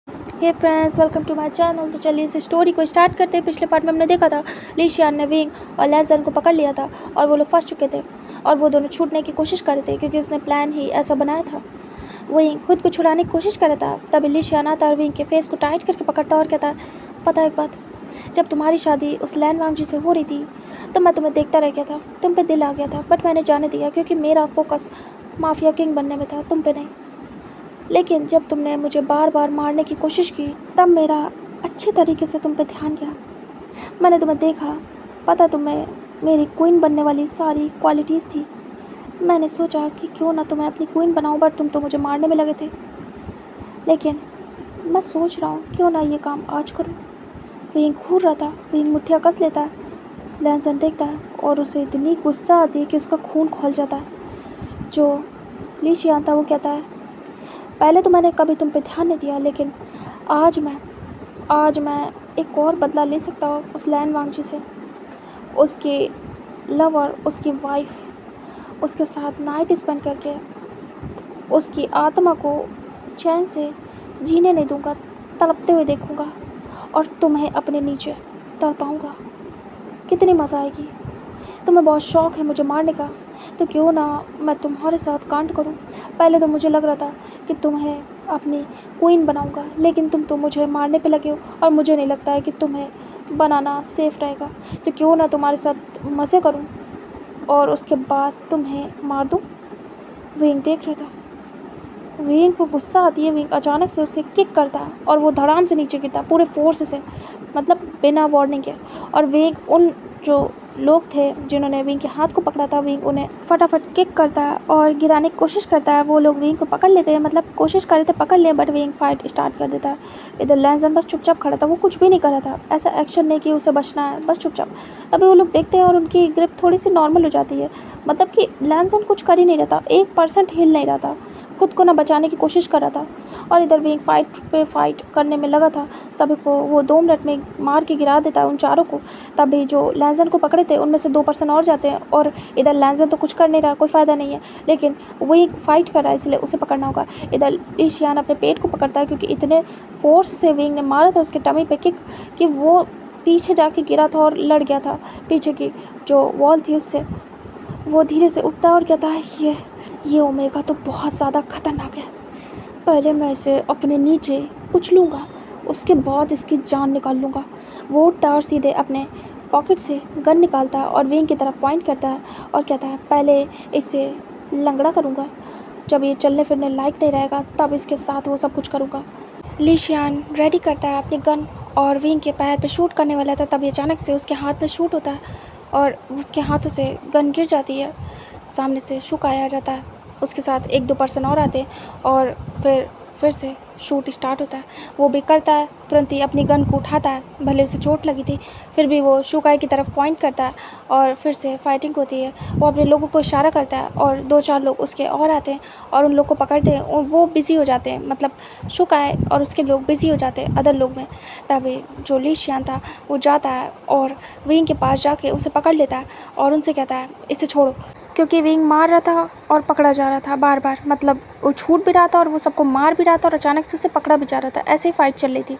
Hey friends, welcome to my channel. तो चलिए इस स्टोरी को स्टार्ट करते हैं। पिछले पार्ट में हमने देखा था लीशियान ने विंग और लैंसन को पकड़ लिया था और वो लोग फंस चुके थे और वो दोनों छूटने की कोशिश कर रहे थे क्योंकि उसने प्लान ही ऐसा बनाया था। विंग खुद को छुड़ाने की कोशिश कर रहा था। तभी लीशियान आता और विंग के फेस को टाइट करके पकड़ता और कहता, पता है एक बात, जब तुम्हारी शादी उस लैन वांग जी से हो रही थी तो मैं तुम्हें देखता रह गया था, तुम पे दिल आ गया था, बट मैंने जाने दिया क्योंकि मेरा फोकस माफिया किंग बनने में था, तुम पे नहीं। लेकिन जब तुमने मुझे बार बार मारने की कोशिश की तब मेरा अच्छे तरीके से तुम पे ध्यान गया। मैंने तुम्हें देखा, पता तुम्हें मेरी क्वीन बनने वाली सारी क्वालिटीज़ थी। मैंने सोचा कि क्यों ना तुम्हें अपनी क्वीन बनाऊं, बट तुम तो मुझे मारने में लगे थे। लेकिन मैं सोच रहा हूँ क्यों ना ये काम आज करूँ। विंग घूर रहा था। विंग मुट्ठियाँ कस लेता है। लैंसन देखता है और उसे इतनी गुस्सा आती है कि उसका खून खौल जाता है। जो लीशियान था वो कहता है, पहले तो मैंने कभी तुम पे ध्यान नहीं दिया, लेकिन आज मैं एक और बदला ले सकता हूँ उस लैन वांगजी से। उसके लवर, उसकी वाइफ, उसके साथ नाइट स्पेंड करके उसकी आत्मा को चैन से जीने नहीं दूंगा, तड़पते हुए देखूंगा और तुम्हें अपने नीचे तड़पाऊंगा। कितनी मज़ा आएगी। तुम्हें बहुत शौक़ है मुझे मारने का, तो क्यों ना मैं तुम्हारे साथ कांड करूं। पहले तो मुझे लग रहा था कि तुम्हें अपनी क्वीन बनाऊंगा, लेकिन तुम तो मुझे मारने पे लगे हो और मुझे नहीं लगता है कि तुम्हें बनाना सेफ़ रहेगा। तो क्यों ना तुम्हारे साथ मज़े करूं और उसके बाद तुम्हें मार दूं। विंग देख रहा था। विंग को गुस्सा आती है। विंग अचानक से उसे किक करता है और वो धड़ाम से नीचे गिरता है पूरे फोर्स से, मतलब बिना वार्निंग के। और विंग उन जो लोग थे जिन्होंने विंग के हाथ को पकड़ा था, विंग उन्हें फटाफट किक करता है और गिराने की कोशिश करता है। वो लोग विंग को पकड़ लेते हैं, मतलब कोशिश कर रहे थे पकड़ ले, बट विंग फाइट स्टार्ट कर देता है। इधर लैंसन बस चुपचाप खड़ा था, वो कुछ भी नहीं कर रहा था, ऐसा एक्शन नहीं कि उसे बचना है, बस चुपचाप। तभी वो लोग देखते हैं और उनकी ग्रिप थोड़ी सी नॉर्मल हो जाती है, मतलब कि लैंसन कुछ कर ही नहीं रहा था, 1% हिल नहीं रहा था, खुद को ना बचाने की कोशिश कर रहा था। और इधर विंग फाइट पे फाइट करने में लगा था। सभी को वो 2 मिनट में मार के गिरा देता है, उन चारों को। तभी जो लैंसन को पकड़े थे उनमें से 2% और जाते हैं और इधर लैंसन तो कुछ कर नहीं रहा, कोई फ़ायदा नहीं है, लेकिन वही फाइट कर रहा है इसलिए उसे पकड़ना होगा। इधर ईशियान अपने पेट को पकड़ता है क्योंकि इतने फोर्स से विंग ने मारा था उसके टमी पे किक कि वो पीछे जाके गिरा था और लड़ गया था पीछे की जो वॉल थी उससे। वो धीरे से उठता है और कहता है, ये ओमेगा तो बहुत ज़्यादा खतरनाक है। पहले मैं इसे अपने नीचे कुचलूँगा, उसके बाद इसकी जान निकाल लूँगा। वो उठता है और सीधे अपने पॉकेट से गन निकालता है और विंग की तरफ पॉइंट करता है और कहता है, पहले इसे लंगड़ा करूँगा, जब ये चलने फिरने लायक नहीं रहेगा तब इसके साथ वो सब कुछ करूँगा। लीशियान रेडी करता है अपनी गन और विंग के पैर पे शूट करने वाला था, तभी अचानक से उसके हाथ में शूट होता है और उसके हाथों से गन गिर जाती है। सामने से शुकाया आ जाता है, उसके साथ 1-2% और आते हैं और फिर से शूट स्टार्ट होता है। वो भी करता है, तुरंत ही अपनी गन को उठाता है, भले उसे चोट लगी थी, फिर भी वो शुकाई की तरफ पॉइंट करता है और फिर से फाइटिंग होती है। वो अपने लोगों को इशारा करता है और 2-4 लोग उसके और आते हैं और उन लोग को पकड़ते हैं और वो बिज़ी हो जाते हैं, मतलब शुकाई और उसके लोग बिज़ी हो जाते हैं अदर लोग में। तभी जो लीशियान था वो जाता है और विंग के पास जाके उसे पकड़ लेता है और उनसे कहता है, इसे छोड़ो, क्योंकि विंग मार रहा था और पकड़ा जा रहा था बार बार, मतलब वो छूट भी रहा था और वो सबको मार भी रहा था और अचानक से उसे पकड़ा भी जा रहा था। ऐसे ही फाइट चल रही थी।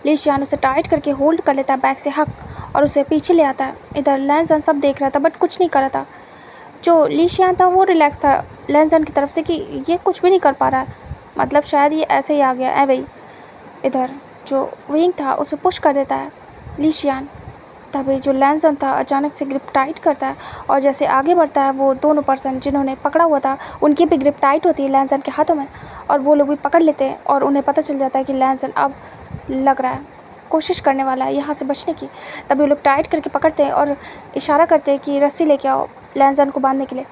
लीशियान उसे टाइट करके होल्ड कर लेता है बैक से हक और उसे पीछे ले आता है। इधर लैंसन सब देख रहा था बट कुछ नहीं कर रहा था। जो लीशियान था वो रिलैक्स था लैंसन की तरफ से कि ये कुछ भी नहीं कर पा रहा है, मतलब शायद ये ऐसे ही आ गया है वही। इधर जो विंग था उसे पुश कर देता है लीशियान। तभी जो लैंसन था अचानक से ग्रिप टाइट करता है और जैसे आगे बढ़ता है वो दोनों पर्सन जिन्होंने पकड़ा हुआ था उनकी भी ग्रिप टाइट होती है लैंसन के हाथों में और वो लोग भी पकड़ लेते हैं और उन्हें पता चल जाता है कि लैंसन अब लग रहा है कोशिश करने वाला है यहाँ से बचने की। तभी वो लोग टाइट करके पकड़ते हैं और इशारा करते हैं कि रस्सी लेके आओ लैंसन को बांधने के लिए।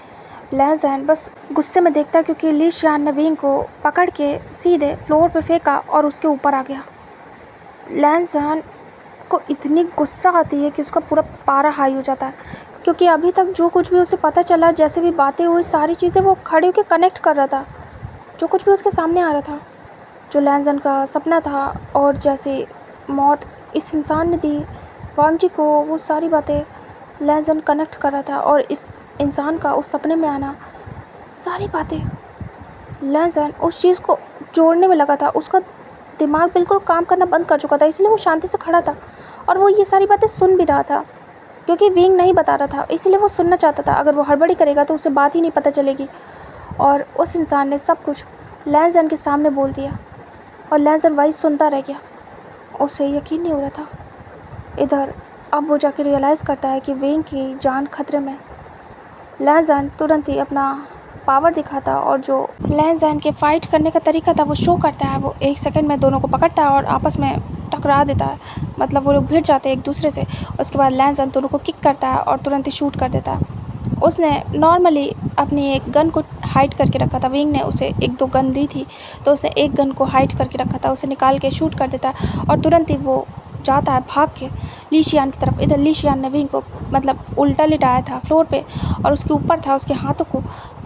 लैंसन बस गुस्से में देखता है क्योंकि लीशियान ने विंग को पकड़ के सीधे फ्लोर पर फेंका और उसके ऊपर आ गया। लैंसन को इतनी गुस्सा आती है कि उसका पूरा पारा हाई हो जाता है, क्योंकि अभी तक जो कुछ भी उसे पता चला, जैसे भी बातें हुई, सारी चीज़ें वो खड़े होकर कनेक्ट कर रहा था, जो कुछ भी उसके सामने आ रहा था, जो लैंसन का सपना था और जैसे मौत इस इंसान ने दी वांग जी को, वो सारी बातें लैंसन कनेक्ट कर रहा था और इस इंसान का उस सपने में आना, सारी बातें लैंसन उस चीज़ को जोड़ने में लगा था। उसका दिमाग बिल्कुल काम करना बंद कर चुका था, इसलिए वो शांति से खड़ा था और वो ये सारी बातें सुन भी रहा था, क्योंकि विंग नहीं बता रहा था, इसलिए वो सुनना चाहता था। अगर वो हड़बड़ी करेगा तो उसे बात ही नहीं पता चलेगी। और उस इंसान ने सब कुछ लैंजन के सामने बोल दिया और लैंजन वही सुनता रह गया। उसे यकीन नहीं हो रहा था। इधर अब वो जाके रियलाइज़ करता है कि विंग की जान खतरे में। लैंजन तुरंत ही अपना पावर दिखाता और जो लैंजन के फाइट करने का तरीका था वो शो करता है। वो 1 सेकंड में दोनों को पकड़ता है और आपस में टकरा देता है, मतलब वो लोग भिड़ जाते हैं एक दूसरे से। उसके बाद लैंजन दोनों को किक करता है और तुरंत ही शूट कर देता है। उसने नॉर्मली अपनी एक गन को हाइड करके रखा था, विंग ने उसे 1-2 गन दी थी, तो उसने एक गन को हाइड करके रखा था, उसे निकाल के शूट कर देता है और तुरंत ही वो जाता है भाग के ली शियान की तरफ। इधर ली शियान ने विंग को मतलब उल्टा लिटाया था फ्लोर पे और उसके ऊपर था, उसके हाथों को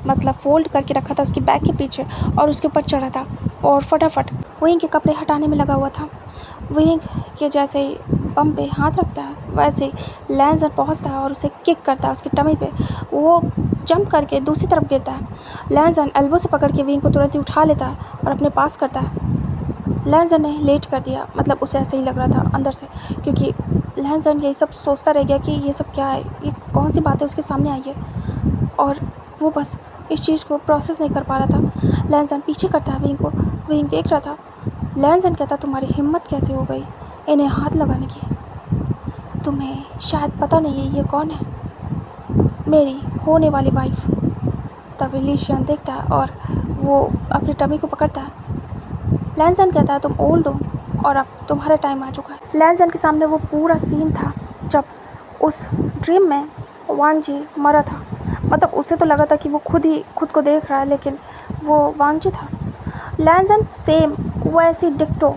मतलब फोल्ड करके रखा था उसकी बैक के पीछे और उसके ऊपर चढ़ा था और फटाफट विंग के कपड़े हटाने में लगा हुआ था। विंग के जैसे ही बम पे हाथ रखता है वैसे ही लैंजन पहुंचता है और उसे किक करता है उसकी टमी पे। वो जंप करके दूसरी तरफ गिरता है। लैंजन एल्बो से पकड़ के विंग को तुरंत ही उठा लेता है और अपने पास करता है। लैंजन ने लेट कर दिया, मतलब उसे ऐसे ही लग रहा था अंदर से, क्योंकि लैंजन यही सब सोचता रह गया कि ये सब क्या है, ये कौन सी बातें उसके सामने आई है, और वो बस इस चीज़ को प्रोसेस नहीं कर पा रहा था। लैंजन पीछे करता है विंग को, विंग देख रहा था। लैंजन कहता, तुम्हारी हिम्मत कैसे हो गई इन्हें हाथ लगाने की? तुम्हें शायद पता नहीं है ये कौन है, मेरी होने वाली वाइफ। तभी ली शियान देखता है और वो अपनी टमी को पकड़ता है। लैंजन कहता है, तुम ओल्ड हो और अब तुम्हारा टाइम आ चुका है। लैंजन के सामने वो पूरा सीन था जब उस ड्रीम में वांग जी मरा था। मतलब उसे तो लगा था कि वो खुद को देख रहा है, लेकिन वो वांग जी था। लैंजन सेम वैसी डिक्टो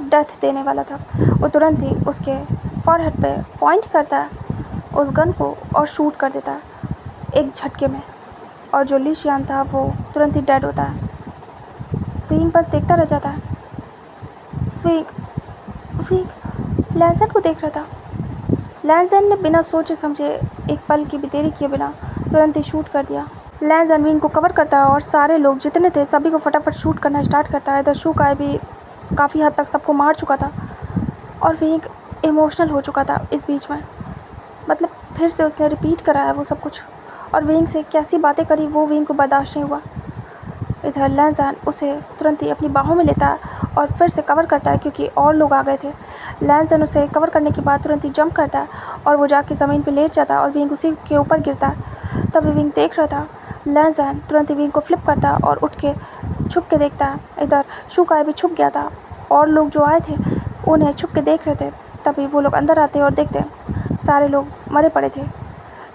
डेथ देने वाला था। वो तुरंत ही उसके फॉरहेड पे पॉइंट करता है उस गन को और शूट कर देता है एक झटके में, और जो ली शियान था वो तुरंत ही डेड होता है। विंग बस देखता रह जाता है। विंग लैंजन को देख रहा था। लैंजन ने बिना सोचे समझे एक पल की भी देरी किए बिना तुरंत ही शूट कर दिया। लैंजन विंग को कवर करता है और सारे लोग जितने थे सभी को फटाफट शूट करना स्टार्ट करता है। इधर शू काय भी काफ़ी हद तक सबको मार चुका था और विंग इमोशनल हो चुका था इस बीच में। मतलब फिर से उसने रिपीट कराया वो सब कुछ, और विंग से कैसी बातें करी वो विंग को बर्दाश्त नहीं हुआ। इधर लैंजन उसे तुरंत ही अपनी बाहों में लेता है और फिर से कवर करता है, क्योंकि और लोग आ गए थे। लैंजन उसे कवर करने के बाद तुरंत ही जंप करता है और वो जाके ज़मीन पे लेट जाता है और विंग उसी के ऊपर गिरता है। तभी विंग देख रहा था। लैंजन तुरंत ही विंग को फ्लिप करता है और उठ के छुप के देखता है। इधर शू काय भी छुप गया था और लोग जो आए थे उन्हें छुप के देख रहे थे। तभी वो लोग अंदर आते और देखते सारे लोग मरे पड़े थे।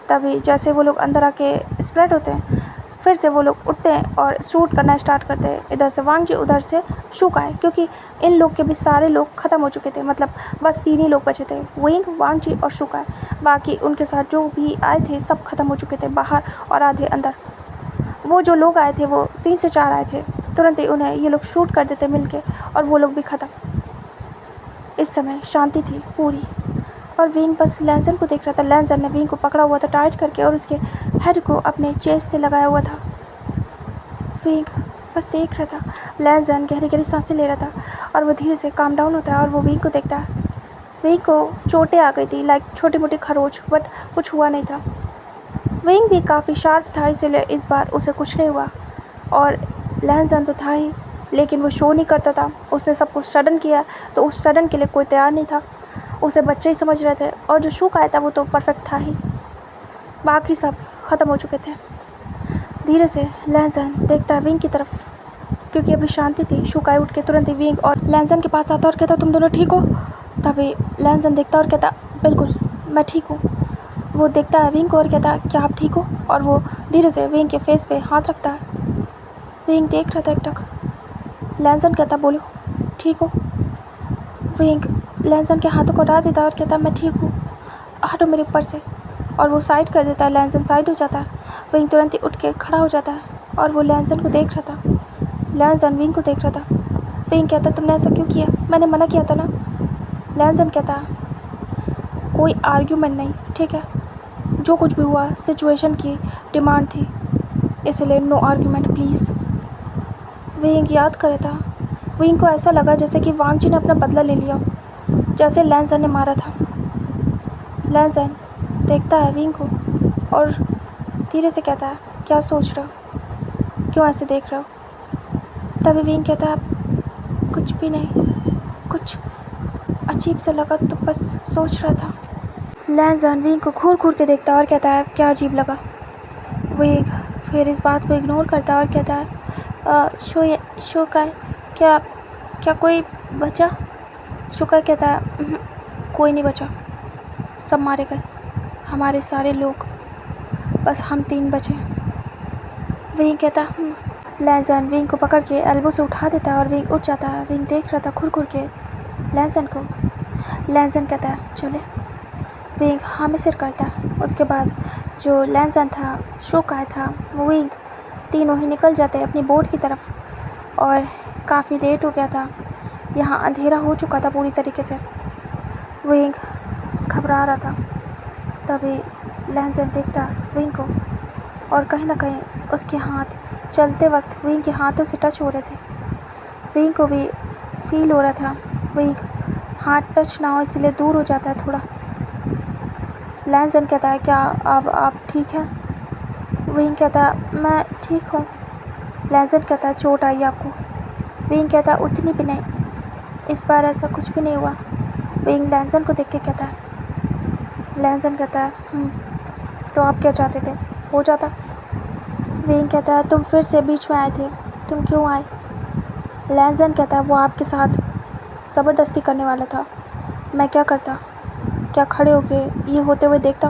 तभी जैसे वो लोग अंदर आके स्प्रेड होते हैं, फिर से वो लोग उठते हैं और शूट करना स्टार्ट करते हैं। इधर से वांग जी, उधर से शू काय, क्योंकि इन लोग के भी सारे लोग ख़त्म हो चुके थे। मतलब बस 3 ही लोग बचे थे, विंग, वांग जी और शू काय। बाकी उनके साथ जो भी आए थे सब ख़त्म हो चुके थे बाहर और आधे अंदर। वो जो लोग आए थे वो 3 से 4 आए थे, तुरंत ही उन्हें ये लोग शूट कर देते मिल के और वो लोग भी ख़त्म। इस समय शांति थी पूरी और विंग बस लैंजन को देख रहा था। लैंजन ने विंग को पकड़ा हुआ था टाइट करके और उसके हेड को अपने चेस्ट से लगाया हुआ था। विंग बस देख रहा था। लैंजन गहरी गहरी सांसें ले रहा था और वो धीरे से काम डाउन होता है और वो विंग को देखता है। विंग को चोटें आ गई थी, लाइक छोटी मोटी खरोच, बट कुछ हुआ नहीं था। विंग भी काफ़ी शार्प था, इसीलिए इस बार उसे कुछ नहीं हुआ। और लैंजन तो था ही, लेकिन वो शो नहीं करता था। उसने सब कुछ सडन किया, तो उस सडन के लिए कोई तैयार नहीं था। उसे बच्चे ही समझ रहे थे और जो शू काय था वो तो परफेक्ट था ही। बाकी सब ख़त्म हो चुके थे। धीरे से लैंजन देखता है विंग की तरफ, क्योंकि अभी शांति थी। शू काय उठ के तुरंत ही विंग और लैंजन के पास आता और कहता, तुम दोनों ठीक हो? तभी लैंजन देखता और कहता, बिल्कुल मैं ठीक हूँ। वो देखता है विंग को और कहता, क्या आप ठीक हो? और वो धीरे से विंग के फेस पे हाथ रखता है। विंग देख रहा था एकटक। लैंजन कहता, बोलो ठीक हो? विंग लैंजन के हाथों को हटा देता है और कहता, मैं ठीक हूँ, हटो मेरे ऊपर से। और वो साइड कर देता है। लैंजन साइड हो जाता है। विंग तुरंत ही उठ के खड़ा हो जाता है और वो लैंजन को देख रहा था। लैंजन विंग को देख रहा था। विंग कहता, तुमने ऐसा क्यों किया? मैंने मना किया था ना। लैंजन कहता, कोई आर्ग्यूमेंट नहीं, ठीक है? जो कुछ भी हुआ सिचुएशन की डिमांड थी, इसलिए नो आर्ग्यूमेंट प्लीज़। विंग याद कर रहा था। विंग को ऐसा लगा जैसे कि वांग जी ने अपना बदला ले लिया, जैसे लैंसन ने मारा था। लैंसन देखता है विंग को और धीरे से कहता है, क्या सोच रहे हो, क्यों ऐसे देख रहे हो? तभी विंग कहता है, कुछ भी नहीं, कुछ अजीब सा लगा तो बस सोच रहा था। लैंसन विंग को घूर घूर के देखता है और कहता है, क्या अजीब लगा? विंग फिर इस बात को इग्नोर करता है और कहता है, शो का क्या क्या कोई बचा? शुका कहता है, कोई नहीं बचा, सब मारे गए, हमारे सारे लोग, बस हम 3 बचे। विंग कहता है, लैंसन विंग को पकड़ के एल्बो से उठा देता है और विंग उठ जाता है। विंग देख रहा था घुर घुर के लैंसन को। लैंसन कहता है, चले। विंग हाँ में सिर करता है। उसके बाद जो लैंसन था, शुका था, विंग तीनों ही निकल जाते हैं अपनी बोट की तरफ। और काफ़ी लेट हो गया था, यहाँ अंधेरा हो चुका था पूरी तरीके से। विंग घबरा रहा था। तभी लैंसन देखता विंग को और कहीं ना कहीं उसके हाथ चलते वक्त विंग के हाथों से टच हो रहे थे। विंग को भी फील हो रहा था विंग हाथ टच ना हो इसलिए दूर हो जाता है थोड़ा। लैंसन कहता है, क्या अब आप ठीक हैं? विंग कहता है, मैं ठीक हूँ। लैंसन कहता है, चोट आई आपको? विंग कहता है, उतनी भी नहीं, इस बार ऐसा कुछ भी नहीं हुआ। विंग लैंसन को देख के कहता है। लैंसन कहता है, तो आप क्या चाहते थे, हो जाता? विंग कहता है, तुम फिर से बीच में आए थे, तुम क्यों आए? लैंसन कहता है, वो आपके साथ ज़बरदस्ती करने वाला था, मैं क्या करता? क्या खड़े होके ये होते हुए देखता?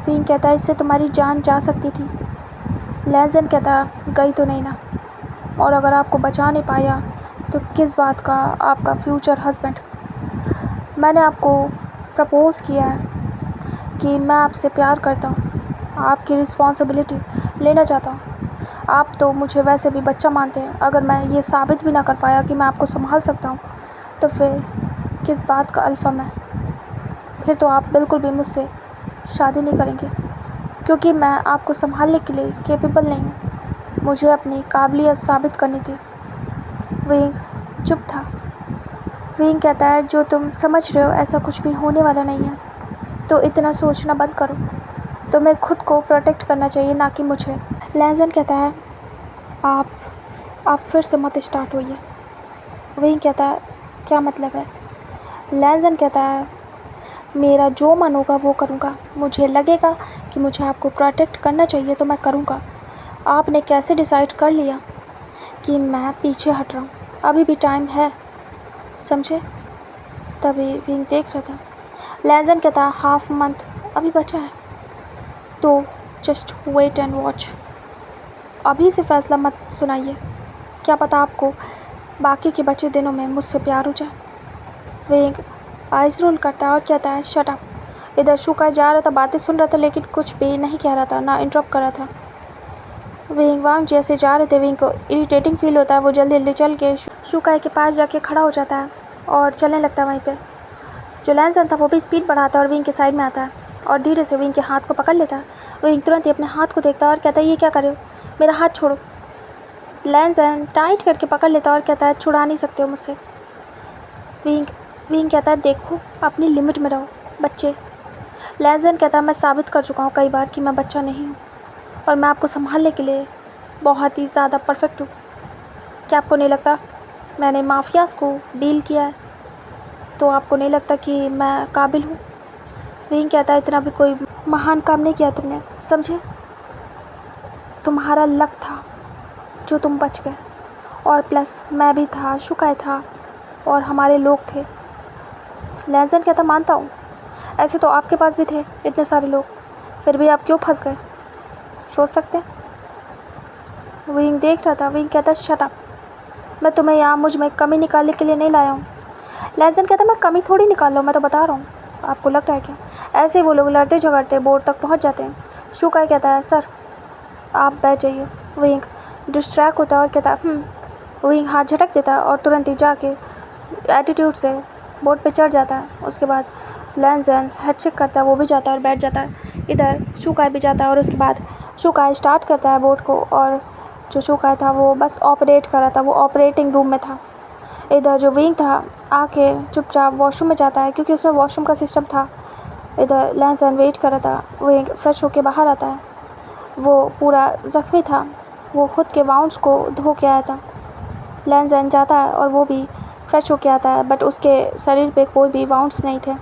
विंग कहता है, इससे तुम्हारी जान जा सकती थी। लैंसन कहता है, गई तो नहीं ना, और अगर आपको बचा नहीं पाया तो किस बात का आपका फ्यूचर हस्बैंड? मैंने आपको प्रपोज़ किया है कि मैं आपसे प्यार करता हूँ, आपकी रिस्पॉन्सिबिलिटी लेना चाहता हूँ। आप तो मुझे वैसे भी बच्चा मानते हैं, अगर मैं ये साबित भी ना कर पाया कि मैं आपको संभाल सकता हूँ तो फिर किस बात का अल्फ़ा मैं? फिर तो आप बिल्कुल भी मुझसे शादी नहीं करेंगे, क्योंकि मैं आपको संभालने के लिए कैपेबल नहीं हूँ। मुझे अपनी काबिलियत साबित करनी थी। विंग चुप था। विंग कहता है, जो तुम समझ रहे हो ऐसा कुछ भी होने वाला नहीं है, तो इतना सोचना बंद करो। तुम्हें खुद को प्रोटेक्ट करना चाहिए, ना कि मुझे। लैंसन कहता है, आप फिर से मत स्टार्ट होइए। विंग कहता है, क्या मतलब है? लैंसन कहता है, मेरा जो मन होगा वो करूँगा। मुझे लगेगा कि मुझे आपको प्रोटेक्ट करना चाहिए तो मैं करूँगा। आपने कैसे डिसाइड कर लिया कि मैं पीछे हट रहा हूँ? अभी भी टाइम है, समझे? तभी विंग देख रहा था। लैंसन कहता है, हाफ मंथ अभी बचा है, तो जस्ट वेट एंड वॉच। अभी से फैसला मत सुनाइए, क्या पता आपको बाकी के बचे दिनों में मुझसे प्यार हो जाए। विंग आइस रोल करता है और कहता है, शट अप। इधर शुका जा रहा था, बातें सुन रहा था, लेकिन कुछ भी नहीं कह रहा था, ना इंटरप्ट कर रहा था। विंग वांग जैसे जा रहे थे, विंग को इरिटेटिंग फील होता है। वो जल्दी जल्दी चल के शुका के पास जाके खड़ा हो जाता है और चलने लगता है वहीं पे। जो लैंसन था वो भी स्पीड बढ़ाता है और विंग के साइड में आता है और धीरे से विंग के हाथ को पकड़ लेता है। विंग तुरंत ही अपने हाथ को देखता है और कहता है, ये क्या कर रहे हो, मेरा हाथ छोड़ो। लैंसन टाइट करके पकड़ लेता है और कहता है, छुड़ा नहीं सकते हो मुझसे। विंग कहता है, देखो अपनी लिमिट में रहो बच्चे। लैंसन कहता है, मैं साबित कर चुका हूँ कई बार कि मैं बच्चा नहीं हूँ और मैं आपको संभालने के लिए बहुत ही ज़्यादा परफेक्ट हूँ। क्या आपको नहीं लगता मैंने माफियाज़ को डील किया है, तो आपको नहीं लगता कि मैं काबिल हूँ? विंग कहता है, इतना भी कोई महान काम नहीं किया तुमने, समझे? तुम्हारा लक था जो तुम बच गए, और प्लस मैं भी था, शुका था और हमारे लोग थे। लैंसन कहता, मानता हूँ, ऐसे तो आपके पास भी थे इतने सारे लोग, फिर भी आप क्यों फंस गए, सोच सकते हैं। विंग देख रहा था। विंग कहता, शट अप, मैं तुम्हें यहाँ मुझ में कमी निकालने के लिए नहीं लाया हूँ। लैंसन कहता, मैं कमी थोड़ी निकाल रहा हूँ, मैं तो बता रहा हूँ, आपको लग रहा है क्या? ऐसे ही वो लोग लड़ते झगड़ते बोर्ड तक पहुँच जाते हैं। शुका कहता है, सर आप बैठ जाइए। विंग डिस्ट्रैक्ट होता है और कहता है, विंग हाथ झटक देता है और तुरंत ही जाके एटीट्यूड से बोट पे चढ़ जाता है। उसके बाद लैंसन हेड चेक करता है, वो भी जाता है और बैठ जाता है। इधर शुका भी जाता है और उसके बाद शुका स्टार्ट करता है बोट को और जो शुकाई था वो बस ऑपरेट कर रहा था, वो ऑपरेटिंग रूम में था। इधर जो विंग था आके चुपचाप वॉशरूम में जाता है क्योंकि उसमें वॉशरूम का सिस्टम था। इधर लैंसन वेट कर रहा था। विंग फ्रेश होके बाहर आता है। वो पूरा ज़ख्मी था, वो ख़ुद के वाउंड्स को धो के आया था। लैंसन जाता है और वो भी फ्रेश होके आता है, बट उसके शरीर पे कोई भी वाउंड्स नहीं थे।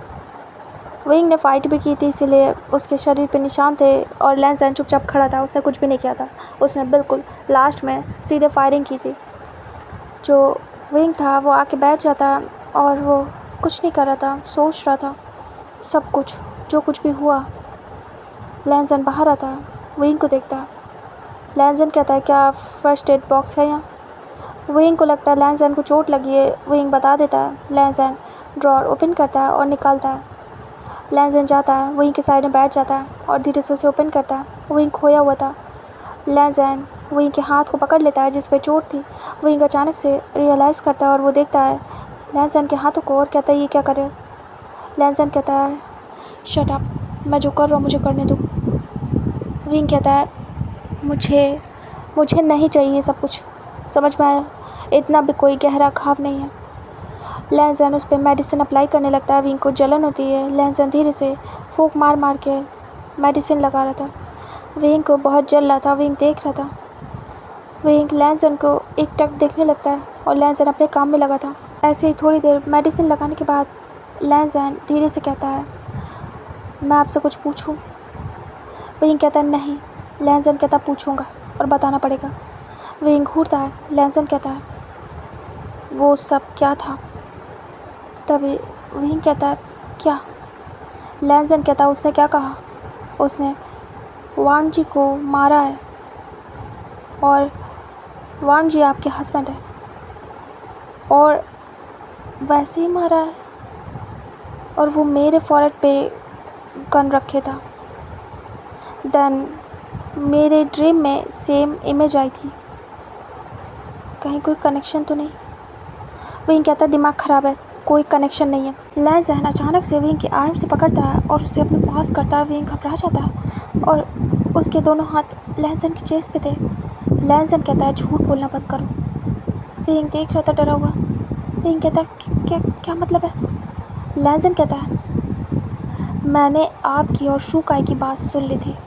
विंग ने फ़ाइट भी की थी इसीलिए उसके शरीर पे निशान थे और लैंसन चुपचाप खड़ा था, उसने कुछ भी नहीं किया था। उसने बिल्कुल लास्ट में सीधे फायरिंग की थी। जो विंग था वो आके बैठ जाता और वो कुछ नहीं कर रहा था, सोच रहा था सब कुछ जो कुछ भी हुआ। लैंसन बाहर आता है, विंग को देखता है। लैंसन कहता है क्या फर्स्ट एड बॉक्स है यहाँ? विंग को लगता है लैंसन को चोट लगी है। विंग बता देता है। लैंसन ड्रॉर ओपन करता है और निकालता है। लैंसन जाता है, विंग के साइड में बैठ जाता है और धीरे से उसे ओपन करता है। विंग खोया हुआ था। लैंसन विंग के हाथ को पकड़ लेता है जिस पे चोट थी। विंग अचानक से रियलाइज़ करता है और वो देखता है लैंसन के हाथों को और कहता है ये क्या कर रहे हो? लैंसन कहता है शट अप, मैं जो कर रहा हूँ मुझे करने दो। विंग कहता है मुझे नहीं चाहिए सब कुछ, समझ में आया? इतना भी कोई गहरा घाव नहीं है। लैंसन उस पर मेडिसिन अप्लाई करने लगता है। विंग को जलन होती है। लैंसन धीरे से फूंक मार मार के मेडिसिन लगा रहा था। विंग को बहुत जल रहा था। विंग देख रहा था। विंग लैंसन को एकटक देखने लगता है और लैंसन अपने काम में लगा था। ऐसे ही थोड़ी देर मेडिसिन लगाने के बाद लैंसन धीरे से कहता है मैं आपसे कुछ पूछूं? विंग कहता है नहीं। लैंसन कहता पूछूंगा और बताना पड़ेगा। विंग घूरता है। लैंसन कहता है वो सब क्या था? तभी विंग कहता है क्या? लैंसन कहता है उसने क्या कहा? उसने वांग जी को मारा है और वांग जी आपके हस्बैंड है और वैसे ही मारा है और वो मेरे फॉरहेड पे गन रखे था। देन मेरे ड्रीम में सेम इमेज आई थी। कहीं कोई कनेक्शन तो नहीं? विंग कहता है दिमाग ख़राब है, कोई कनेक्शन नहीं है। लैंसन अचानक से विंग के आर्म से पकड़ता है और उसे अपने पास करता है। विंग घबरा जाता है और उसके दोनों हाथ लैंसन की चेस्ट पे थे। लैंसन कहता है झूठ बोलना बंद करो। विंग देख रहा था डरा हुआ। विंग कहता है क्या क्या मतलब है? लैंसन कहता है मैंने आपकी और शुकाई की बात सुन ली थी।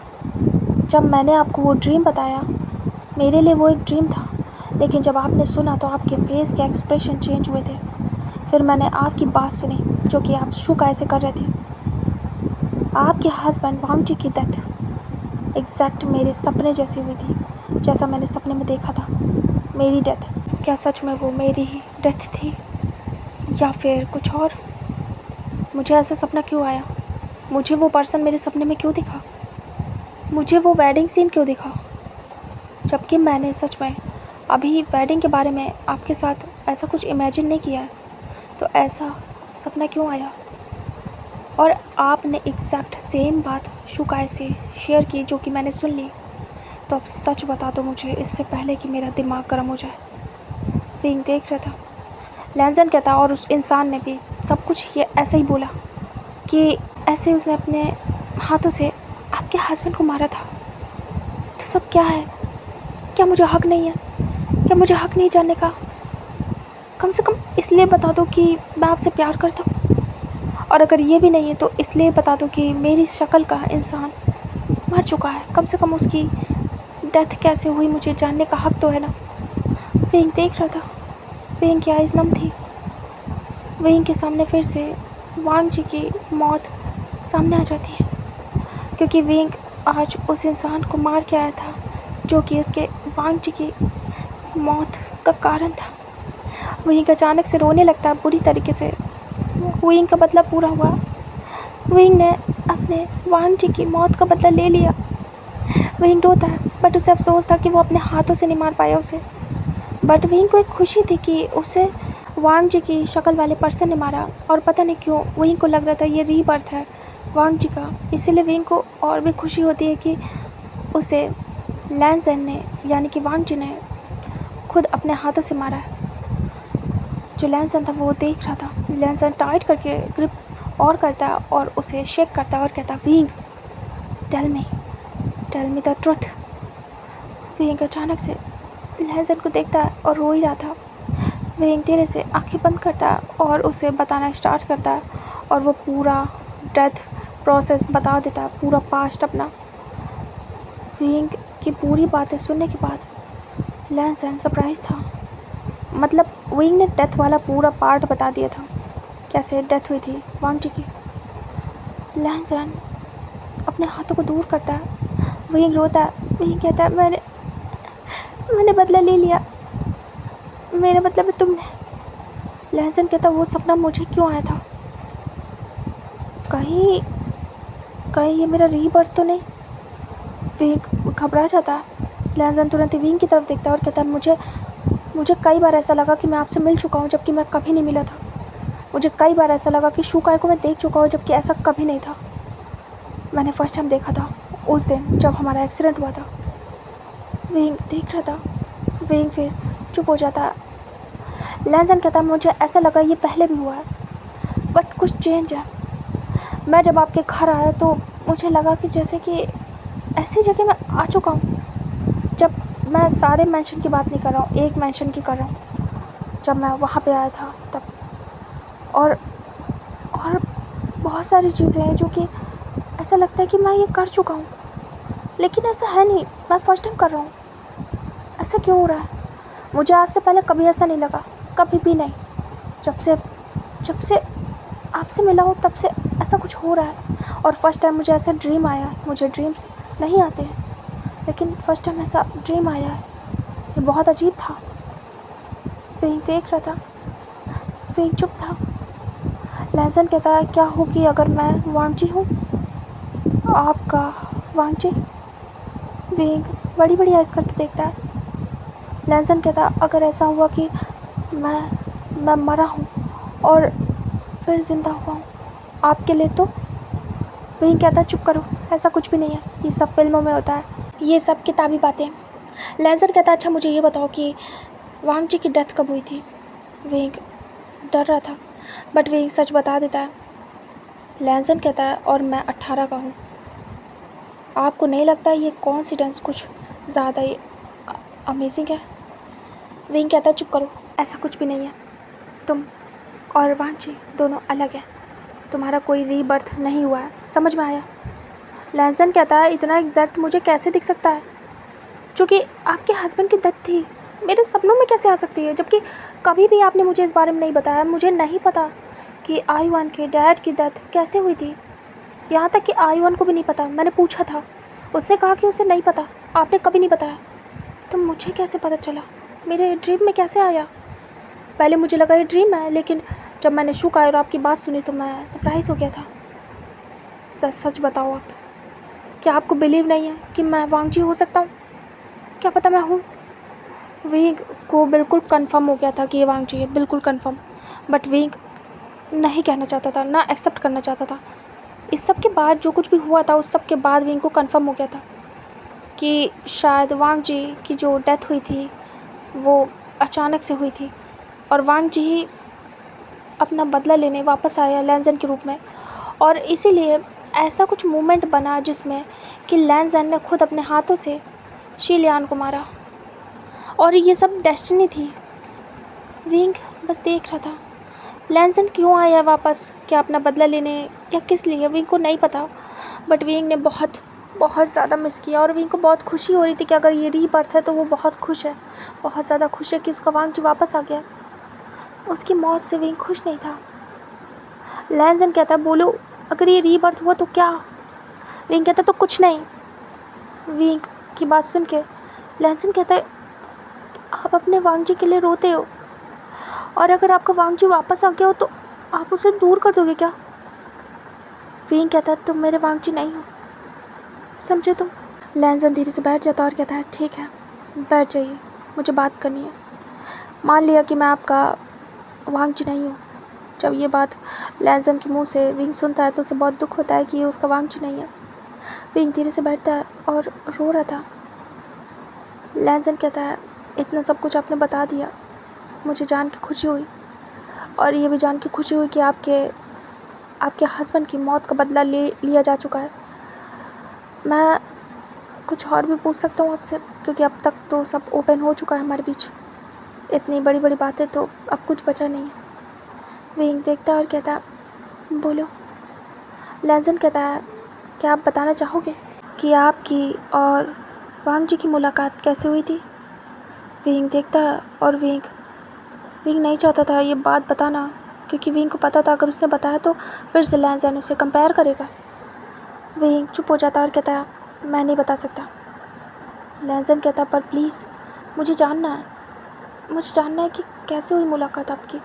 जब मैंने आपको वो ड्रीम बताया, मेरे लिए वो एक ड्रीम था, लेकिन जब आपने सुना तो आपके फेस के एक्सप्रेशन चेंज हुए थे। फिर मैंने आपकी बात सुनी जो कि आप शुकाई से कर रहे थे। आपके हस्बैंड वांग जी की डेथ एग्जैक्ट मेरे सपने जैसी हुई थी, जैसा मैंने सपने में देखा था। मेरी डेथ, क्या सच में वो मेरी ही डेथ थी या फिर कुछ और? मुझे ऐसा सपना क्यों आया? मुझे वो पर्सन मेरे सपने में क्यों दिखा? मुझे वो वेडिंग सीन क्यों दिखा, जबकि मैंने सच में अभी वेडिंग के बारे में आपके साथ ऐसा कुछ इमेजिन नहीं किया है? तो ऐसा सपना क्यों आया? और आपने एग्जैक्ट सेम बात शुकाई से शेयर की जो कि मैंने सुन ली। तो अब सच बता दो मुझे इससे पहले कि मेरा दिमाग गर्म हो जाए। विंग देख रहा था। लैंसन कहता और उस इंसान ने भी सब कुछ ये ऐसे ही बोला कि ऐसे उसने अपने हाथों से आपके हस्बैंड को मारा था। तो सब क्या है? क्या मुझे हक नहीं है? क्या मुझे हक नहीं जानने का? कम से कम इसलिए बता दो कि मैं आपसे प्यार करता हूँ, और अगर ये भी नहीं है तो इसलिए बता दो कि मेरी शक्ल का इंसान मर चुका है। कम से कम उसकी डेथ कैसे हुई मुझे जानने का हक तो है ना। विंग देख रहा था। विंग की आइज़ नम थी। विंग के सामने फिर से वांग जी की मौत सामने आ जाती है, क्योंकि विंग आज उस इंसान को मार के आया था जो कि उसके वांग जी की मौत का कारण था। विंग अचानक से रोने लगता है बुरी तरीके से। विंग का बदला पूरा हुआ। विंग ने अपने वांग जी की मौत का बदला ले लिया। विंग रोता है, बट उसे अफसोस था कि वो अपने हाथों से नहीं मार पाया उसे। बट विंग को एक खुशी थी कि उसे वांग जी की शक्ल वाले पर्सन ने मारा, और पता नहीं क्यों विंग को लग रहा था ये रीबर्थ है वांग जी का। इसीलिए विंग को और भी खुशी होती है कि उसे लैंसन ने यानी कि वांग जी ने खुद अपने हाथों से मारा है। जो लैंसन था वो देख रहा था। लैंसन टाइट करके ग्रिप और करता है और उसे शेक करता है और कहता Wing tell me the truth. Wing अचानक से लहजन को देखता है और रो ही रहा था। विंग धीरे से आंखें बंद करता है और उसे बताना स्टार्ट करता है और वो पूरा डेथ प्रोसेस बता देता है, पूरा पास्ट अपना। विंग की पूरी बातें सुनने के बाद लहजन सरप्राइज था। मतलब विंग ने डेथ वाला पूरा पार्ट बता दिया था, कैसे डेथ हुई थी वांग जी की। लहजन अपने हाथों को दूर करता है। विंग रोता है। विंग कहता है मैंने बदला ले लिया, मेरा मतलब है तुमने। लहजन कहता वो सपना मुझे क्यों आया था? कहीं ये मेरा रीबर्थ तो नहीं? विंग घबरा जाता है। लहजन तुरंत विंग की तरफ देखता है और कहता है मुझे कई बार ऐसा लगा कि मैं आपसे मिल चुका हूँ जबकि मैं कभी नहीं मिला था। मुझे कई बार ऐसा लगा कि शुकाई को मैं देख चुका हूँ जबकि ऐसा कभी नहीं था। मैंने फर्स्ट टाइम देखा था उस दिन जब हमारा एक्सीडेंट हुआ था। विंग देख रहा था। विंग फिर चुप हो जाता है। लहजन कहता मुझे ऐसा लगा ये पहले भी हुआ है, बट कुछ चेंज है। मैं जब आपके घर आया तो मुझे लगा कि जैसे कि ऐसी जगह मैं आ चुका हूँ। जब मैं सारे मेंशन की बात नहीं कर रहा हूँ, एक मेंशन की कर रहा हूँ, जब मैं वहाँ पे आया था तब। और बहुत सारी चीज़ें हैं जो कि ऐसा लगता है कि मैं ये कर चुका हूँ, लेकिन ऐसा है नहीं, मैं फर्स्ट टाइम कर रहा हूँ। ऐसा क्यों हो रहा है? मुझे आज से पहले कभी ऐसा नहीं लगा, कभी भी नहीं। जब से आपसे मिला हूँ तब से ऐसा कुछ हो रहा है। और फर्स्ट टाइम मुझे ऐसा ड्रीम आया। मुझे ड्रीम्स नहीं आते हैं, लेकिन फर्स्ट टाइम ऐसा ड्रीम आया है। ये बहुत अजीब था। विंग देख रहा था। विंग चुप था। लहजन कहता है क्या होगी अगर मैं वांग जी हूँ? आपका वांग जी? विंग बड़ी बड़ी आइज़ करके देखता है। लहजन कहता अगर ऐसा हुआ कि मैं मरा हूँ और फिर ज़िंदा हुआ हूँ आपके लिए तो? विंग कहता चुप करो, ऐसा कुछ भी नहीं है, ये सब फिल्मों में होता है, ये सब किताबी बातें। लहजन कहता अच्छा मुझे ये बताओ कि वांग जी की डेथ कब हुई थी? विंग डर रहा था, बट विंग सच बता देता है। लहजन कहता है और मैं 18 का हूँ। आपको नहीं लगता ये कॉन्सिडेंस कुछ ज़्यादा ही अमेजिंग है? विंग कहता चुप करो, ऐसा कुछ भी नहीं है। तुम और वांग जी दोनों अलग हैं। तुम्हारा कोई रीबर्थ नहीं हुआ है, समझ में आया? लहजन कहता है इतना एग्जैक्ट मुझे कैसे दिख सकता है? क्योंकि आपके हस्बैंड की डेथ थी, मेरे सपनों में कैसे आ सकती है? जबकि कभी भी आपने मुझे इस बारे में नहीं बताया। मुझे नहीं पता कि आयुवान के डैड की डेथ कैसे हुई थी। यहाँ तक कि आयुवान को भी नहीं पता। मैंने पूछा था, उसने कहा कि उसे नहीं पता, आपने कभी नहीं बताया। तो मुझे कैसे पता चला? मेरे ड्रीम में कैसे आया? पहले मुझे लगा ये ड्रीम है, लेकिन जब मैंने शुक आया और आपकी बात सुनी तो मैं सरप्राइज़ हो गया था। सच बताओ आप, क्या आपको बिलीव नहीं है कि मैं वांग जी हो सकता हूँ? क्या पता मैं हूँ? विंग को बिल्कुल कंफर्म हो गया था कि ये वांग जी है, बिल्कुल कंफर्म। बट विंग नहीं कहना चाहता था, ना एक्सेप्ट करना चाहता था। इस सब के बाद जो कुछ भी हुआ था, उस सब के बाद विंग को कंफर्म हो गया था कि शायद वांग जी की जो डेथ हुई थी वो अचानक से हुई थी और वांग जी ही अपना बदला लेने वापस आया लहजन के रूप में। और इसीलिए ऐसा कुछ मूवमेंट बना जिसमें कि लहजन ने खुद अपने हाथों से शीलियान को मारा और ये सब डेस्टिनी थी। विंग बस देख रहा था। लहजन क्यों आया वापस, क्या अपना बदला लेने या किस लिए, विंग को नहीं पता। बट विंग ने बहुत ज़्यादा मिस किया और विंग को बहुत खुशी हो रही थी कि अगर ये रीबर्थ है तो वो बहुत खुश है, बहुत ज़्यादा खुश है कि उसका वांग जी वापस आ गया। उसकी मौत से विंग खुश नहीं था। लहजन कहता बोलो अगर ये रीबर्थ हुआ तो क्या? विंग कहता तो कुछ नहीं। विंग की बात सुन के लहजन कहता आप अपने वांग जी के लिए रोते हो, और अगर आपका वांग जी वापस आ गया हो तो आप उसे दूर कर दोगे क्या? विंग कहता तुम मेरे वांग जी नहीं हो, समझे तुम? लहजन धीरे से बैठ जाता और कहता है ठीक है, बैठ जाइए, मुझे बात करनी है। मान लिया कि मैं आपका वांग जी नहीं हूँ। जब ये बात लहजन के मुंह से विंग सुनता है तो उसे बहुत दुख होता है कि ये उसका वांग जी नहीं है। विंग धीरे से बैठता है और रो रहा था। लहजन कहता है इतना सब कुछ आपने बता दिया, मुझे जान के खुशी हुई, और ये भी जान के खुशी हुई कि आपके हस्बैंड की मौत का बदला लिया जा चुका है। मैं कुछ और भी पूछ सकता हूँ आपसे? क्योंकि अब तक तो सब ओपन हो चुका है हमारे बीच। इतनी बड़ी बड़ी बातें तो अब कुछ बचा नहीं है। विंग देखता है और कहता है बोलो। लैंसन कहता है क्या आप बताना चाहोगे कि आपकी और वांग जी की मुलाकात कैसे हुई थी? विंग देखता है और विंग नहीं चाहता था ये बात बताना, क्योंकि विंग को पता था अगर उसने बताया तो फिर से लैंसन उसे कंपेयर करेगा। विंग चुप हो जाता है और कहता है मैं नहीं बता सकता। लैंसन कहता पर प्लीज़ मुझे जानना है कि कैसे हुई मुलाकात आपकी।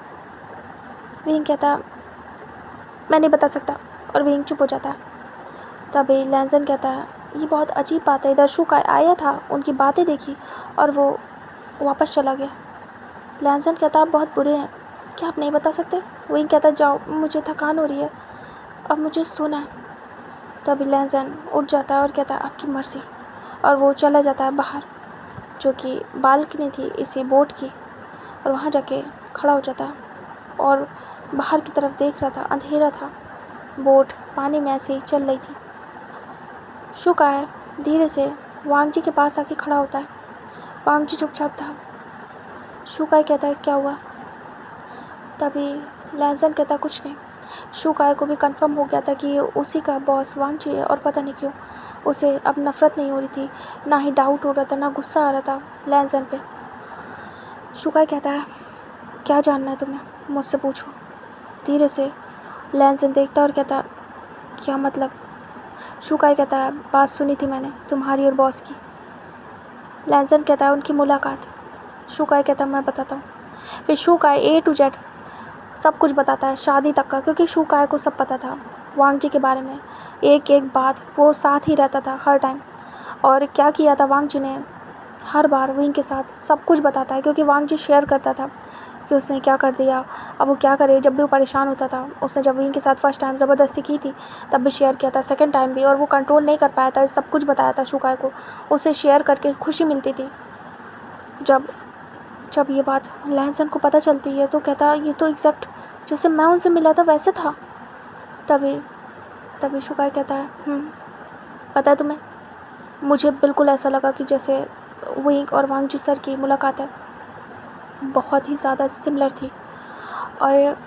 विंग कहता मैं नहीं बता सकता और विंग चुप हो जाता है। तभी लैंसन कहता है ये बहुत अजीब बात है, इधर शुका आया था, उनकी बातें देखी और वो वापस चला गया। लैंसन कहता आप बहुत बुरे हैं, क्या आप नहीं बता सकते? विंग कहता जाओ, मुझे थकान हो रही है, अब मुझे सोना है। तभी लैंसन उठ जाता है और कहता है आपकी मर्ज़ी, और वो चला जाता है बाहर, जो कि बालकनी थी इसी बोट की, और वहाँ जाके खड़ा हो जाता है और बाहर की तरफ देख रहा था। अंधेरा था, बोट पानी में ऐसे ही चल रही थी। शुका है धीरे से वांग जी के पास आके खड़ा होता है। वांग जी चुपचाप था। शुकाई कहता है क्या हुआ? तभी लैंसन कहता कुछ नहीं। शुकाई को भी कंफर्म हो गया था कि उसी का बॉस वांग जी है, और पता नहीं क्यों उसे अब नफ़रत नहीं हो रही थी, ना ही डाउट हो रहा था, ना गुस्सा आ रहा था लैंसन पे। शुकाई कहता है क्या जानना है तुम्हें, मुझसे पूछो। धीरे से लैंसन देखता और कहता क्या मतलब? शुकाई कहता है बात सुनी थी मैंने तुम्हारी और बॉस की। लैंसन कहता है उनकी मुलाकात। शुकाई कहता है मैं बताता हूँ। फिर शुकाई A to Z सब कुछ बताता है, शादी तक का, क्योंकि शुकाई को सब पता था वांग जी के बारे में, एक एक बात। वो साथ ही रहता था हर टाइम, और क्या किया था वांग जी ने हर बार विंग के साथ सब कुछ बताता है, क्योंकि वांग जी शेयर करता था कि उसने क्या कर दिया, अब वो क्या करे। जब भी वो परेशान होता था, उसने जब विंग के साथ फर्स्ट टाइम ज़बरदस्ती की थी तब भी शेयर किया था, सेकंड टाइम भी, और वो कंट्रोल नहीं कर पाया था। सब कुछ बताया था शुकाई को, उसे शेयर करके खुशी मिलती थी। जब ये बात लैंसन को पता चलती है तो कहता ये तो एग्जैक्ट जैसे मैं उनसे मिला था वैसे था। तभी शुकाई कहता है पता है तुम्हें, मुझे बिल्कुल ऐसा लगा कि जैसे विंग और वांग जी सर की मुलाकात है बहुत ही ज़्यादा सिमिलर थी। और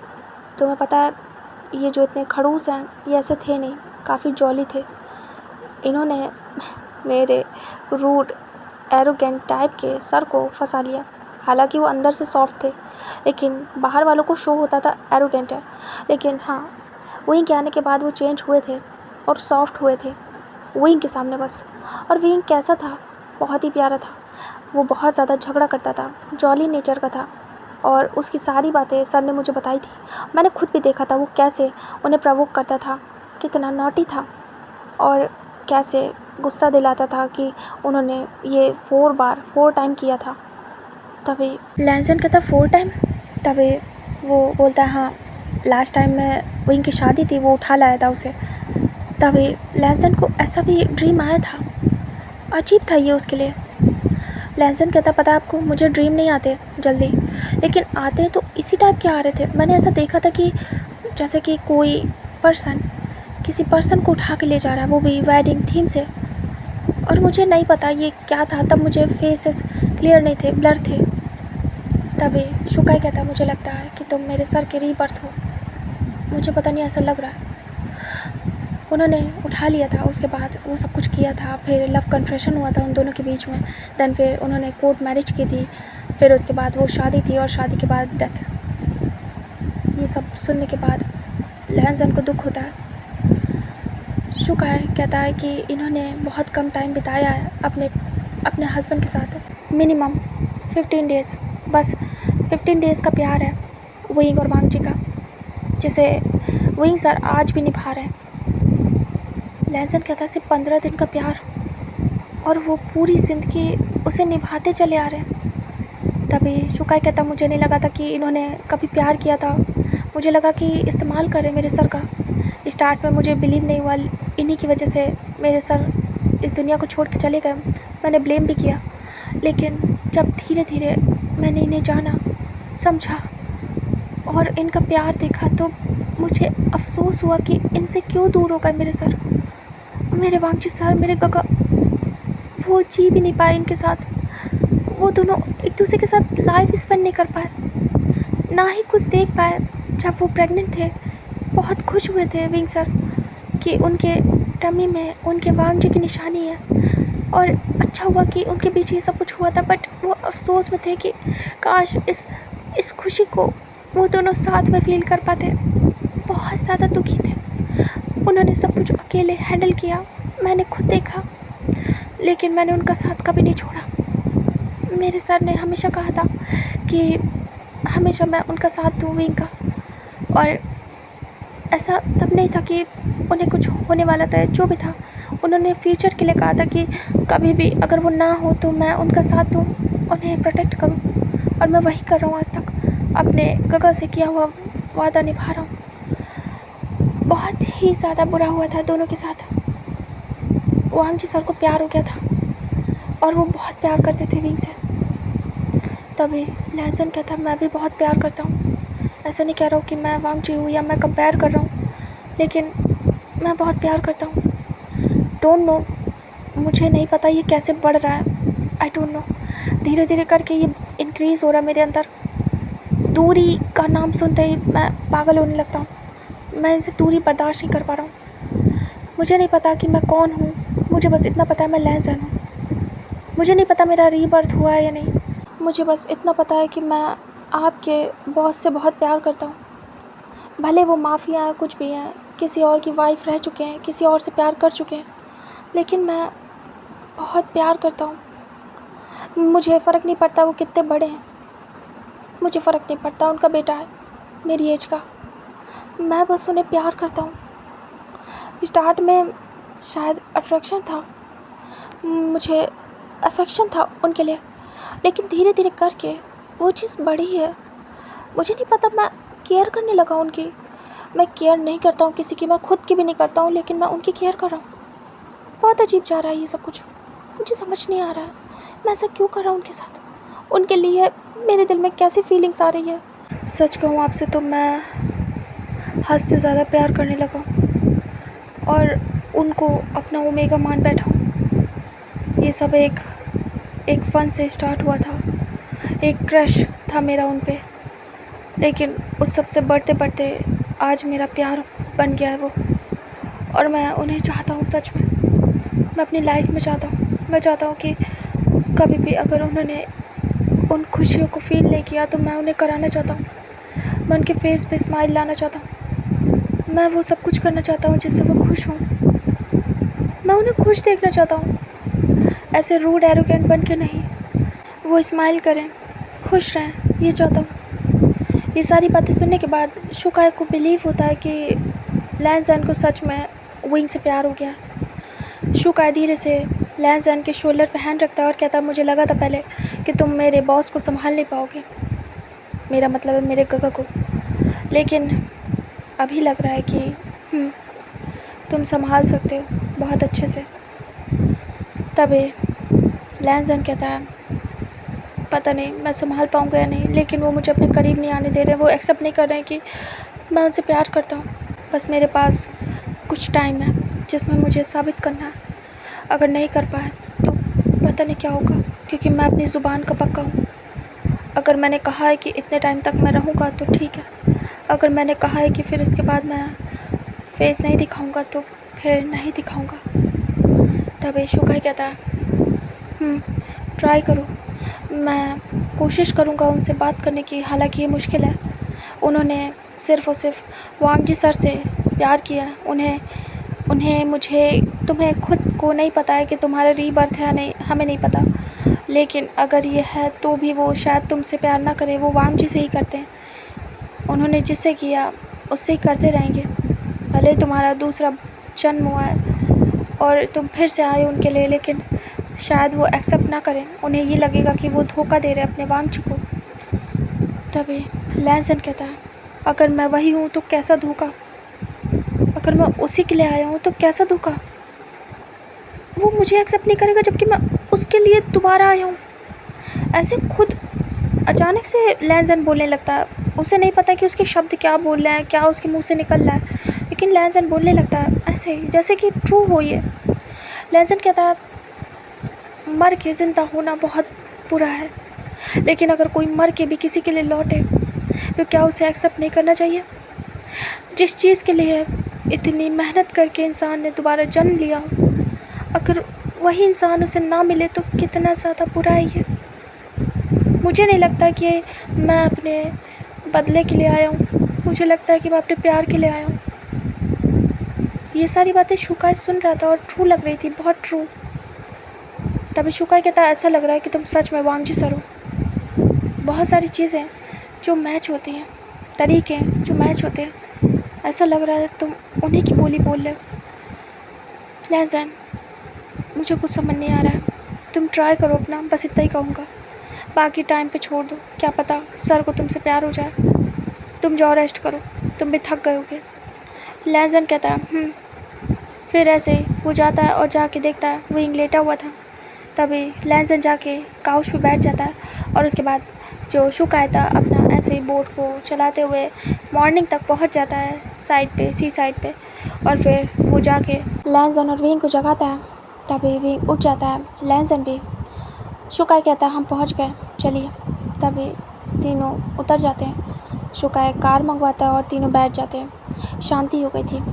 तुम्हें पता है ये जो इतने खड़ूस हैं ये ऐसे थे नहीं, काफ़ी जॉली थे। इन्होंने मेरे रूड एरोगेंट टाइप के सर को फंसा लिया। हालांकि वो अंदर से सॉफ्ट थे, लेकिन बाहर वालों को शो होता था एरोगेंट है। लेकिन हाँ, विंग के आने के बाद वो चेंज हुए थे और सॉफ्ट हुए थे विंग के सामने बस। और विंग कैसा था? बहुत ही प्यारा था। वो बहुत ज़्यादा झगड़ा करता था, जॉली नेचर का था, और उसकी सारी बातें सर ने मुझे बताई थी। मैंने खुद भी देखा था वो कैसे उन्हें प्रवोक करता था, कितना नॉटी था, और कैसे गुस्सा दिलाता था कि उन्होंने ये 4 टाइम किया था। तभी लैंसन कहता 4 टाइम? तभी वो बोलता है हाँ, लास्ट टाइम में विंग की शादी थी, वो उठा लाया था उसे। तभी लैंसन को ऐसा भी ड्रीम आया था, अजीब था ये उसके लिए। लैंसन कहता पता है आपको, मुझे ड्रीम नहीं आते जल्दी, लेकिन आते तो इसी टाइप के आ रहे थे। मैंने ऐसा देखा था कि जैसे कि कोई पर्सन किसी पर्सन को उठा के ले जा रहा है, वो भी वेडिंग थीम से, और मुझे नहीं पता ये क्या था। तब मुझे फेसेस क्लियर नहीं थे, ब्लर थे। तभी शुकाई कहता मुझे लगता है कि तुम मेरे सर के रीबर्थ हो, मुझे पता नहीं ऐसा लग रहा है। उन्होंने उठा लिया था, उसके बाद वो सब कुछ किया था, फिर लव कन्फेशन हुआ था उन दोनों के बीच में, देन फिर उन्होंने कोर्ट मैरिज की थी, फिर उसके बाद वो शादी थी, और शादी के बाद डेथ। ये सब सुनने के बाद लैंसन को दुख होता है। शुकाई कहता है कि इन्होंने बहुत कम टाइम बिताया है अपने हस्बैंड के साथ, मिनिमम 15 डेज़, बस 15 डेज़ का प्यार है विंग और वांग जी का, जिसे विंग सर आज भी निभा रहे हैं। लैंसन कहता है सिर्फ 15 दिन का प्यार, और वो पूरी ज़िंदगी उसे निभाते चले आ रहे हैं। तभी शुकाई कहता मुझे नहीं लगा था कि इन्होंने कभी प्यार किया था, मुझे लगा कि इस्तेमाल करें मेरे सर का। स्टार्ट में मुझे बिलीव नहीं हुआ, इन्हीं की वजह से मेरे सर इस दुनिया को छोड़ के चले गए, मैंने ब्लेम भी किया। लेकिन जब धीरे धीरे मैंने इन्हें जाना, समझा और इनका प्यार देखा, तो मुझे अफसोस हुआ कि इनसे क्यों दूर हो गए मेरे सर, मेरे वांग जी सर, मेरे गगा। वो जी भी नहीं पाए इनके साथ। वो दोनों एक दूसरे के साथ लाइफ स्पेंड नहीं कर पाए, ना ही कुछ देख पाए। जब वो प्रेग्नेंट थे बहुत खुश हुए थे विंग सर कि उनके टमी में उनके वांगजी की निशानी है, और अच्छा हुआ कि उनके पीछे ये सब कुछ हुआ था। बट वो अफसोस में थे कि काश इस खुशी को वो दोनों साथ में फील कर पाते। बहुत ज़्यादा दुखी थे। उन्होंने सब कुछ अकेले हैंडल किया, मैंने खुद देखा, लेकिन मैंने उनका साथ कभी नहीं छोड़ा। मेरे सर ने हमेशा कहा था कि हमेशा मैं उनका साथ दूँ विंग का, और ऐसा तब नहीं था कि उन्हें कुछ होने वाला था। जो भी था उन्होंने फ्यूचर के लिए कहा था कि कभी भी अगर वो ना हो तो मैं उनका साथ दूँ, उन्हें प्रोटेक्ट करूँ, और मैं वही कर रहा हूँ। आज तक अपने गगा से किया हुआ वादा निभा रहा हूँ। बहुत ही ज़्यादा बुरा हुआ था दोनों के साथ। वांगजी सर को प्यार हो गया था और वो बहुत प्यार करते थे विंग से। तभी लहसन कहता मैं भी बहुत प्यार करता हूँ। ऐसा नहीं कह रहा हूँ कि मैं वांगजी हूँ या मैं कंपेयर कर रहा हूँ, लेकिन मैं बहुत प्यार करता हूँ। डोंट नो, मुझे नहीं पता ये कैसे बढ़ रहा है। आई डोंट नो, धीरे धीरे करके ये इंक्रीज़ हो रहा है मेरे अंदर। दूरी का नाम सुनते ही मैं पागल होने लगता हूँ। मैं इनसे दूरी बर्दाश्त नहीं कर पा रहा हूँ। मुझे नहीं पता कि मैं कौन हूँ, मुझे बस इतना पता है मैं लहसन हूँ। मुझे नहीं पता मेरा रीबर्थ हुआ है या नहीं। मुझे बस इतना पता है कि मैं आपके बॉस से बहुत प्यार करता हूँ। भले वो माफिया हैं, कुछ भी हैं, किसी और की वाइफ रह चुके हैं, किसी और से प्यार कर चुके हैं, लेकिन मैं बहुत प्यार करता हूँ। मुझे फ़र्क नहीं पड़ता वो कितने बड़े हैं, मुझे फ़र्क नहीं पड़ता उनका बेटा है मेरी एज का। मैं बस उन्हें प्यार करता हूँ। स्टार्ट में शायद अट्रैक्शन था, मुझे अफेक्शन था उनके लिए, लेकिन धीरे धीरे करके वो चीज़ बढ़ी है। मुझे नहीं पता, मैं केयर करने लगा उनकी। मैं केयर नहीं करता हूँ किसी की, मैं खुद की भी नहीं करता हूँ, लेकिन मैं उनकी केयर कर रहा हूँ। बहुत अजीब जा रहा है ये सब कुछ, मुझे समझ नहीं आ रहा है मैं ऐसा क्यों कर रहा हूँ उनके साथ। उनके लिए मेरे दिल में कैसी फीलिंग्स आ रही है। सच कहूँ आपसे तो मैं हद से ज़्यादा प्यार करने लगा और उनको अपना ओमेगा मान बैठा हूँ। ये सब एक फ़न से स्टार्ट हुआ था, एक क्रश था मेरा उन पे, लेकिन उस सब से बढ़ते बढ़ते आज मेरा प्यार बन गया है वो। और मैं उन्हें चाहता हूँ, सच में मैं अपनी लाइफ में चाहता हूँ। मैं चाहता हूँ कि कभी भी अगर उन्होंने उन खुशियों को फील नहीं किया तो मैं उन्हें कराना चाहता हूँ। मैं उनके फेस पे स्माइल लाना चाहता हूँ। मैं वो सब कुछ करना चाहता हूँ जिससे वो खुश हों। मैं उन्हें खुश देखना चाहता हूँ, ऐसे रूड एरोगेंट बन के नहीं। वो स्माइल करें, खुश रहें, ये चाहता हूँ। ये सारी बातें सुनने के बाद शुकाय को बिलीव होता है कि लैंसन को सच में विंग से प्यार हो गया है। शुकाय धीरे से लैंसन के शोल्डर पे हैंड रखता है और कहता है मुझे लगा था पहले कि तुम मेरे बॉस को संभाल नहीं पाओगे, मेरा मतलब है मेरे गगा को, लेकिन अभी लग रहा है कि तुम संभाल सकते हो बहुत अच्छे से। तभी लैंसन कहता है पता नहीं मैं संभाल पाऊँगा या नहीं, लेकिन वो मुझे अपने करीब नहीं आने दे रहे। वो एक्सेप्ट नहीं कर रहे हैं कि मैं उनसे प्यार करता हूँ। बस मेरे पास कुछ टाइम है जिसमें मुझे साबित करना है। अगर नहीं कर पाया तो पता नहीं क्या होगा, क्योंकि मैं अपनी ज़ुबान का पक्का हूँ। अगर मैंने कहा है कि इतने टाइम तक मैं रहूँगा तो ठीक है, अगर मैंने कहा है कि फिर उसके बाद मैं फेस नहीं दिखाऊँगा तो फिर नहीं दिखाऊँगा। तभी शुकाई कहता है ट्राई करो, मैं कोशिश करूँगा उनसे बात करने की, हालांकि ये मुश्किल है। उन्होंने सिर्फ़ और सिर्फ वांगजी सर से प्यार किया। उन्हें मुझे तुम्हें खुद को नहीं पता है कि तुम्हारा रीबर्थ है नहीं, हमें नहीं पता, लेकिन अगर ये है तो भी वो शायद तुमसे प्यार ना करे। वो वांगजी से ही करते हैं। उन्होंने जिससे किया उससे ही करते रहेंगे। भले तुम्हारा दूसरा जन्म हुआ है और तुम फिर से आए उनके लिए, लेकिन शायद वो एक्सेप्ट ना करें। उन्हें ये लगेगा कि वो धोखा दे रहे अपने वांगजी को। तभी लैंसन कहता है अगर मैं वही हूँ तो कैसा धोखा, अगर मैं उसी के लिए आया हूँ तो कैसा धोखा। वो मुझे एक्सेप्ट नहीं करेगा जबकि मैं उसके लिए दोबारा आया हूँ। ऐसे खुद अचानक से लैंसन बोलने लगता है। उसे नहीं पता कि उसके शब्द क्या बोल रहे हैं, क्या उसके मुंह से निकल रहा है, लेकिन लैंसन बोलने लगता है ऐसे ही जैसे कि ट्रू हो ये। लैंसन कहता है मर के ज़िंदा होना बहुत बुरा है, लेकिन अगर कोई मर के भी किसी के लिए लौटे तो क्या उसे एक्सेप्ट नहीं करना चाहिए? जिस चीज़ के लिए इतनी मेहनत करके इंसान ने दोबारा जन्म लिया हो, अगर वही इंसान उसे ना मिले तो कितना ज़्यादा बुरा है ये। मुझे नहीं लगता कि मैं अपने बदले के लिए आया हूँ, मुझे लगता है कि मैं अपने प्यार के लिए आया हूँ। ये सारी बातें शुकाई सुन रहा था और ट्रू लग रही थी, बहुत ट्रू। तभी शुकाई कहता, ऐसा लग रहा है कि तुम सच में वांगजी सर हो। बहुत सारी चीज़ें जो मैच होती हैं, तरीके जो मैच होते हैं, ऐसा लग रहा है तुम उन्हीं की बोली बोल रहे हो। लहज़न, मुझे कुछ समझ नहीं आ रहा है, तुम ट्राई करो अपना, बस इतना ही कहूँगा। बाकी टाइम पे छोड़ दो, क्या पता सर को तुमसे प्यार हो जाए। तुम जाओ रेस्ट करो, तुम भी थक गए होगे। लहज़न कहता है फिर ऐसे वो जाता है और जाके देखता है विंग लेटा हुआ था। तभी लहज़न जाके काउच पे बैठ जाता है और उसके बाद जो शुकाई था अपना ऐसे ही बोट को चलाते हुए मॉर्निंग तक पहुंच जाता है साइड पे, सी साइड पे। और फिर वो जाके लहज़न और विंग को जगाता है। तभी विंग उठ जाता है, लहज़न भी। शुकाई कहता है हम पहुंच गए, चलिए। तभी तीनों उतर जाते हैं। शुकाई कार मंगवाता है और तीनों बैठ जाते हैं। शांति हो गई थी।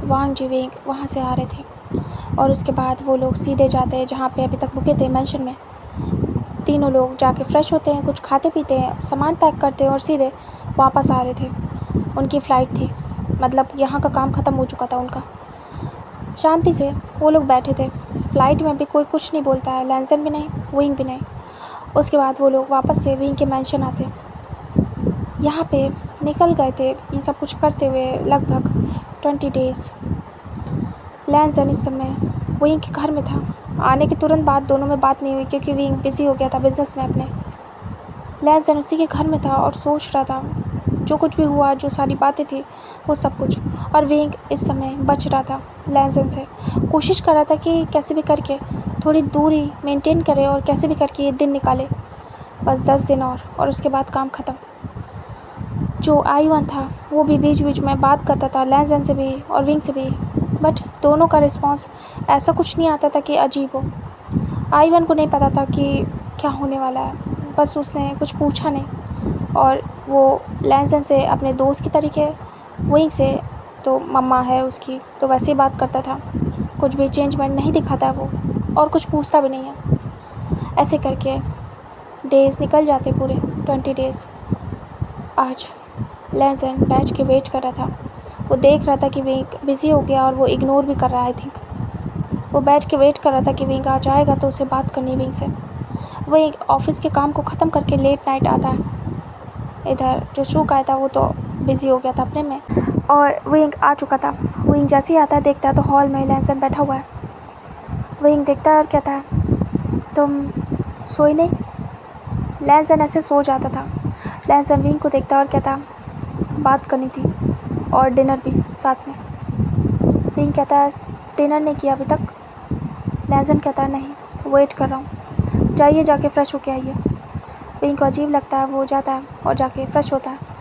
वांगजी विंग वहाँ से आ रहे थे और उसके बाद वो लोग सीधे जाते हैं जहाँ पे अभी तक रुके थे, मेंशन में। तीनों लोग जाके फ्रेश होते हैं, कुछ खाते पीते हैं, सामान पैक करते हैं और सीधे वापस आ रहे थे। उनकी फ़्लाइट थी, मतलब यहाँ का काम ख़त्म हो चुका था उनका। शांति से वो लोग बैठे थे। फ़्लाइट में भी कोई कुछ नहीं बोलता है, लहज़न भी नहीं, विंग भी नहीं। उसके बाद वो लोग वापस से विंग के मेंशन आते। यहाँ पे निकल गए थे ये सब कुछ करते हुए लगभग 20 डेज़। लहज़न इस समय विंग के घर में था। आने के तुरंत बाद दोनों में बात नहीं हुई क्योंकि विंग बिज़ी हो गया था बिज़नेस में अपने। लहज़न उसी के घर में था और सोच रहा था जो कुछ भी हुआ, जो सारी बातें थी वो सब कुछ। और विंग इस समय बच रहा था लहज़न से, कोशिश कर रहा था कि कैसे भी करके थोड़ी दूरी मेंटेन करे और कैसे भी करके ये दिन निकाले। बस 10 दिन और उसके बाद काम ख़त्म। जो आईवन था वो भी बीच बीच में बात करता था लहज़न से भी और विंग से भी, बट दोनों का रिस्पॉन्स ऐसा कुछ नहीं आता था कि अजीब हो। आईवन को नहीं पता था कि क्या होने वाला है, बस उसने कुछ पूछा नहीं। और वो लहज़न से अपने दोस्त की तरीके, विंग से तो मम्मा है उसकी तो वैसे ही बात करता था, कुछ भी चेंजमेंट नहीं दिखाता वो और कुछ पूछता भी नहीं है। ऐसे करके डेज़ निकल जाते पूरे 20 डेज़। आज लहज़न बैठ के वेट कर रहा था। वो देख रहा था कि विंग बिज़ी हो गया और वो इग्नोर भी कर रहा है। आई थिंक वो बैठ के वेट कर रहा था कि विंग आ जाएगा तो उसे बात करनी है विंग से। विंग ऑफिस के काम को ख़त्म करके लेट नाइट आता है। इधर जो शुकाई था वो तो बिज़ी हो गया था अपने में और विंग आ चुका था। विंग जैसे ही आता है देखता है तो हॉल में लहज़न बैठा हुआ है। विंग देखता है और कहता है तुम सोई नहीं? लहज़न ऐसे सो जाता था। लहज़न विंग को देखता है और कहता बात करनी थी और डिनर भी साथ में। विंग कहता है डिनर नहीं किया अभी तक? लहज़न कहता है नहीं, वेट कर रहा हूँ, जाइए जाके फ़्रेश होके आइए। विंग को अजीब लगता है, वो जाता है और जाके फ़्रेश होता है।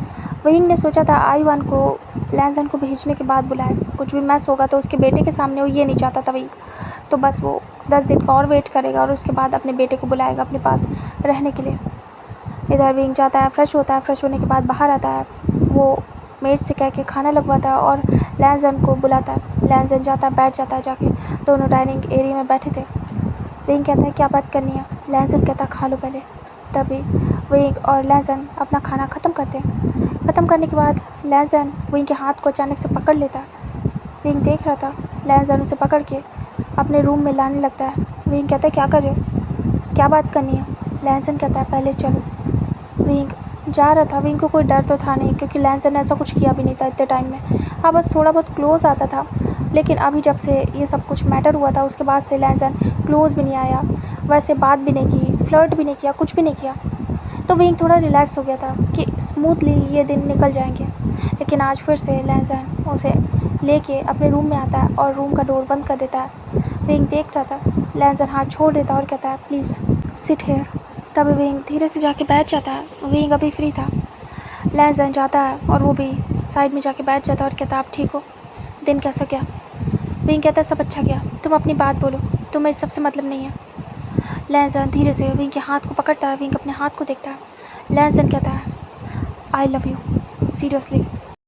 विंग ने सोचा था आईवन को लहज़न को भेजने के बाद बुलाए, कुछ भी मैस होगा तो उसके बेटे के सामने वो ये नहीं चाहता था विंग, तो बस वो 10 दिन का और वेट करेगा और उसके बाद अपने बेटे को बुलाएगा अपने पास रहने के लिए। इधर विंग जाता है, फ़्रेश होता है, फ़्रेश होने के बाद बाहर आता है। वो मेड से कह के खाना लगवाता है और लहज़न को बुलाता है। लहज़न जाता है, बैठ जाता है जाके, दोनों डाइनिंग एरिया में बैठे थे। विंग कहता है क्या बात करनी है? लहज़न कहता है खा लो पहले। तभी विंग और लहज़न अपना खाना ख़त्म करते हैं। ख़त्म करने के बाद लहज़न विंग के हाथ को अचानक से पकड़ लेता है। विंग देख रहा था, लहज़न उसे पकड़ के अपने रूम में लाने लगता है। विंग कहता है क्या कर रहे हो, क्या बात करनी है? लहज़न कहता है पहले चलो। विंग जा रहा था। विंग को कोई डर तो था नहीं क्योंकि लहज़न ने ऐसा कुछ किया भी नहीं था इतने टाइम में। हाँ बस थोड़ा बहुत क्लोज़ आता था, लेकिन अभी जब से ये सब कुछ मैटर हुआ था उसके बाद से लहज़न क्लोज़ भी नहीं आया, वैसे बात भी नहीं की, फ्लर्ट भी नहीं किया, कुछ भी नहीं किया। तो विंग थोड़ा रिलैक्स हो गया था कि स्मूथली ये दिन निकल जाएंगे। लेकिन आज फिर से लहज़न उसे लेके अपने रूम में आता है और रूम का डोर बंद कर देता है। विंग देख रहा था, लहज़न हाथ छोड़ देता और कहता है प्लीज़ सिट हेयर। तभी विंग धीरे से जाके बैठ जाता है। विंग अभी फ्री था। लहज़न जाता है और वो भी साइड में जाके बैठ जाता है और कहता है आप ठीक हो, दिन कैसा गया? विंग कहता है सब अच्छा गया, तुम अपनी बात बोलो, तुम्हें इस सब से मतलब नहीं है। लैनसन धीरे से विंग के हाथ को पकड़ता है। विंग अपने हाथ को देखता है। लैनसन कहता है, आई लव यू सीरियसली।